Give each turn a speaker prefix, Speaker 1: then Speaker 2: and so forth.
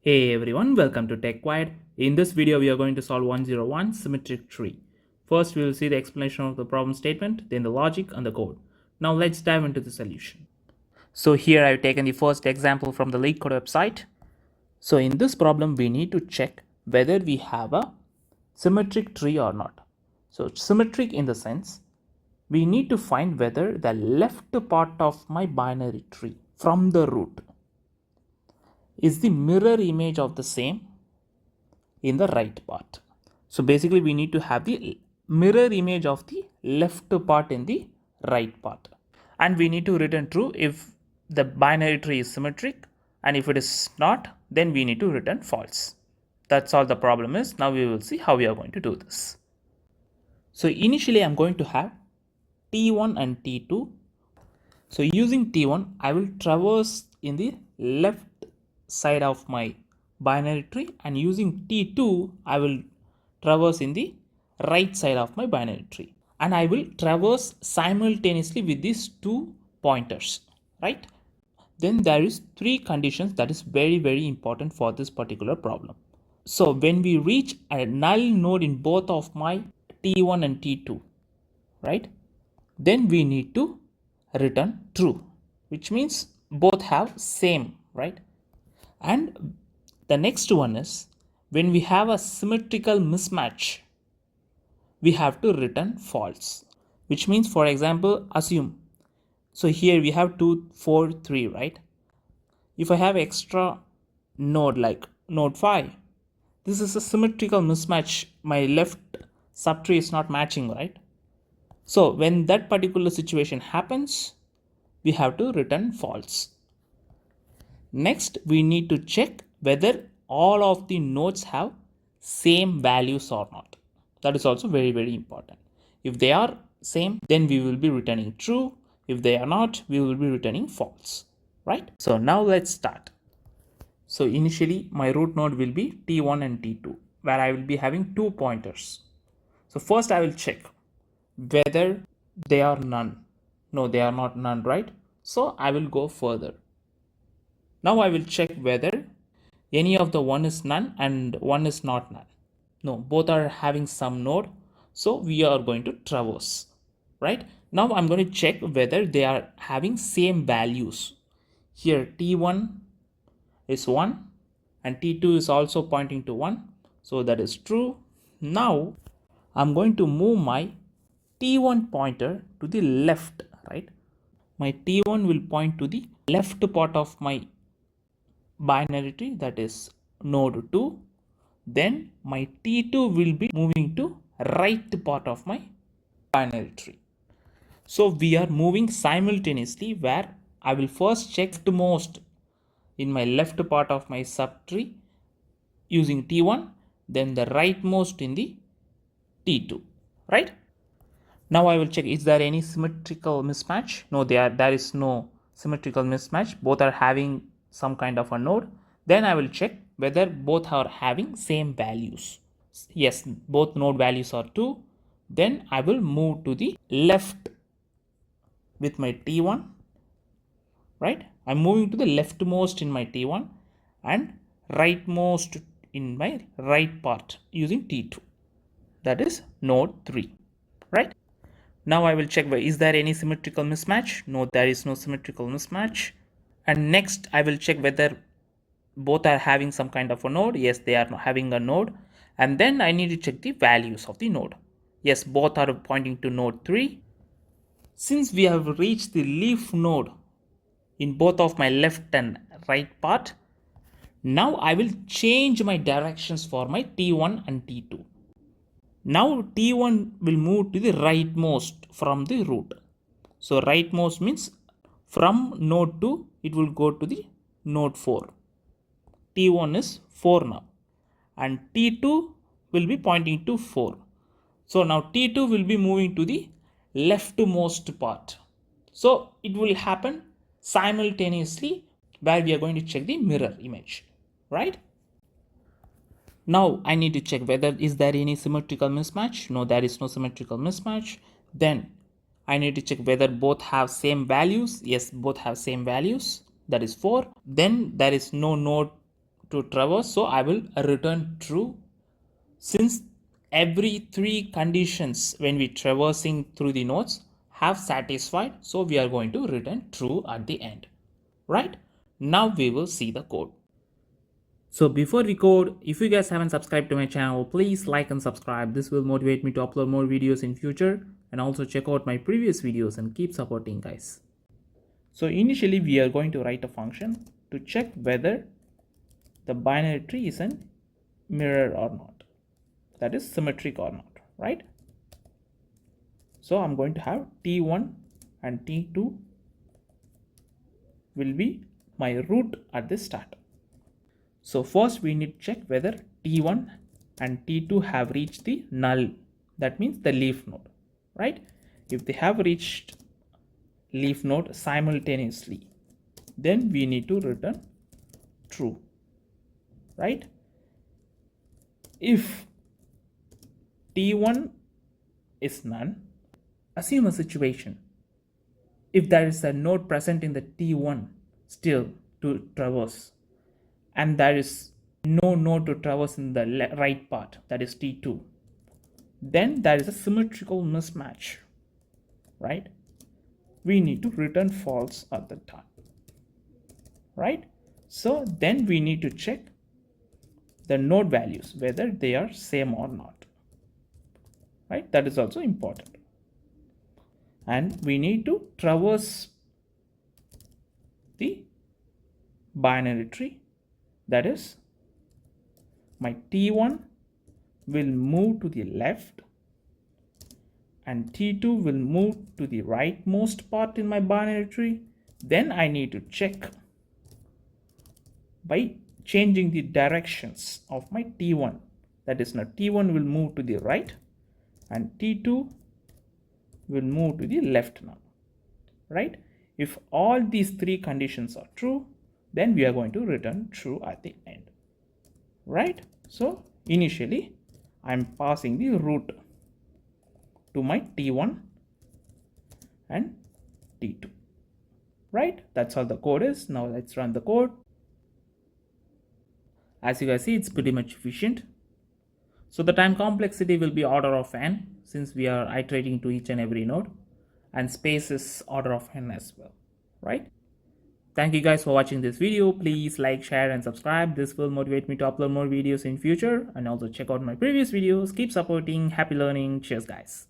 Speaker 1: Hey everyone, welcome to TechWire. In this video, we are going to solve 101 symmetric tree. First, we will see the explanation of the problem statement, then the logic and the code. Now let's dive into the solution. So here I've taken the first example from the Leetcode website. So in this problem, we need to check whether we have a symmetric tree or not. So symmetric in the sense, we need to find whether the left part of my binary tree from the root is the mirror image of the same in the right part. So basically we need to have the mirror image of the left part in the right part. And we need to return true if the binary tree is symmetric, and if it is not, then we need to return false. That's all the problem is. Now we will see how we are going to do this. So initially I'm going to have T1 and T2. So using T1, I will traverse in the left side of my binary tree, and using T2, I will traverse in the right side of my binary tree, and I will traverse simultaneously with these two pointers, right? Then there is three conditions that is very important for this particular problem. So when we reach a null node in both of my T1 and T2, right, then we need to return true, which means both have same, right? And the next one is when we have a symmetrical mismatch, we have to return false, which means, for example, assume, so here we have 2, 4, 3, right? If I have extra node like node 5, this is a symmetrical mismatch. My left subtree is not matching, right? So when that particular situation happens, we have to return false. Next, we need to check whether all of the nodes have same values or not. That is also very important. If they are same, then we will be returning true. If they are not, we will be returning false, right? So now let's start. So initially my root node will be T1 and T2, where I will be having two pointers. So first I will check whether they are none. No, they are not none, right? So I will go further. Now I will check whether any of the one is none and one is not none. No, both are having some node. So we are going to traverse, right? Now I'm going to check whether they are having same values. Here T1 is 1 and T2 is also pointing to 1. So that is true. Now I'm going to move my T1 pointer to the left, right? My T1 will point to the left part of my binary tree, that is node 2. Then my T2 will be moving to right part of my binary tree. So we are moving simultaneously, where I will first check leftmost in my left part of my subtree using T1, then the rightmost in the T2, right? Now I will check, is there any symmetrical mismatch? No, there is no symmetrical mismatch. Both are having some kind of a node. Then I will check whether both are having same values. Yes, both node values are 2. Then I will move to the left with my T1, right? I'm moving to the leftmost in my T1 and rightmost in my right part using T2. That is node 3, right? Now I will check, is there any symmetrical mismatch? No, there is no symmetrical mismatch. And next I will check whether both are having some kind of a node. Yes, they are having a node. And then I need to check the values of the node. Yes, both are pointing to node 3. Since we have reached the leaf node in both of my left and right part, now I will change my directions for my T1 and T2. Now T1 will move to the rightmost from the root. So rightmost means from node 2, it will go to the node 4. T1 is 4 now. And T2 will be pointing to 4. So now T2 will be moving to the leftmost part. So it will happen simultaneously, where we are going to check the mirror image, right? Now I need to check whether is there any symmetrical mismatch. No, there is no symmetrical mismatch. Then I need to check whether both have same values. Yes, both have same values. That is 4. Then there is no node to traverse, so I will return true. Since every three conditions when we traversing through the nodes have satisfied, so we are going to return true at the end. Right? Now we will see the code. So before we code, if you guys haven't subscribed to my channel, please like and subscribe. This will motivate me to upload more videos in future, and also check out my previous videos and keep supporting, guys. So initially we are going to write a function to check whether the binary tree is a mirror or not, that is symmetric or not, right? So I'm going to have t1 and t2 will be my root at the start. So first we need to check whether t1 and t2 have reached the null, that means the leaf node, right? If they have reached leaf node simultaneously, then we need to return true, right? If t1 is none, assume a situation. If there is a node present in the t1 still to traverse, and there is no node to traverse in the right part, that is t2, then there is a symmetrical mismatch, right? We need to return false at the time, right? So then we need to check the node values, whether they are same or not, right? That is also important. And we need to traverse the binary tree, that is my t1 will move to the left and t2 will move to the rightmost part in my binary tree. Then I need to check by changing the directions of my t1, that is now t1 will move to the right and t2 will move to the left now, right? If all these three conditions are true, then we are going to return true at the end, right? So initially I'm passing the root to my t1 and t2, right? That's all the code is. Now let's run the code. As you guys see, it's pretty much efficient. So the time complexity will be order of n, since we are iterating to each and every node, and space is order of n as well, right? Thank you guys for watching this video. Please like, share and subscribe. This will motivate me to upload more videos in future, and also check out my previous videos. Keep supporting. Happy learning. Cheers guys.